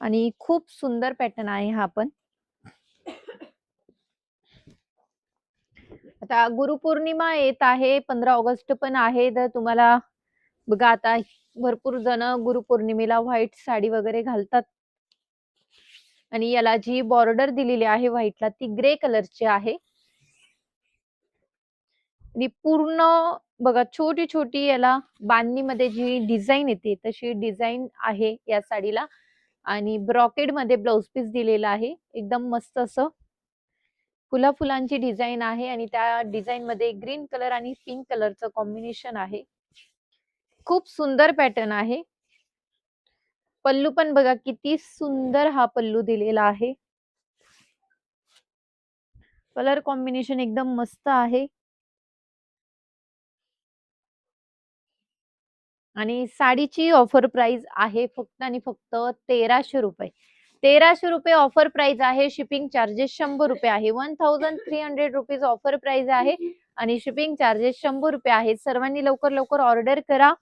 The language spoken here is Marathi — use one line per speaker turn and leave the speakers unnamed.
आणि खूप सुंदर पॅटर्न आहे हा पण. आता गुरुपौर्णिमा येत आहे, 15 ऑगस्ट पण आहे, तर तुम्हाला बघा आता भरपूर जण गुरुपौर्णिमेला व्हाईट साडी वगैरे घालतात आणि याला जी बॉर्डर दिलेली आहे व्हाईटला ती ग्रे कलरची आहे आणि पूर्ण बघा छोटी छोटी याला बांधणीमध्ये जी डिझाईन येते तशी डिझाईन आहे या साडीला आणि ब्रॉकेड मध्ये ब्लाउज पीस दिलेला आहे. एकदम मस्त असं फुलांची डिझाईन आहे आणि त्या डिझाईन मध्ये ग्रीन कलर आणि पिंक कलरचं कॉम्बिनेशन आहे. खूप सुंदर पॅटर्न आहे. पल्लू पण बघा किती सुंदर हा पल्लू दिलेला आहे. कलर कॉम्बिनेशन एकदम मस्त आहे आणि साडीची ऑफर प्राइस आहे फक्त आणि फक्त 1300 रुपये. 1300 रुपये ऑफर प्राइस आहे. शिपिंग चार्जेस 100 रुपये आहे. 1300 रुपीज ऑफर प्राइस आहे आणि शिपिंग चार्जेस 100 रुपये आहे. सर्वांनी लवकर लवकर ऑर्डर करा.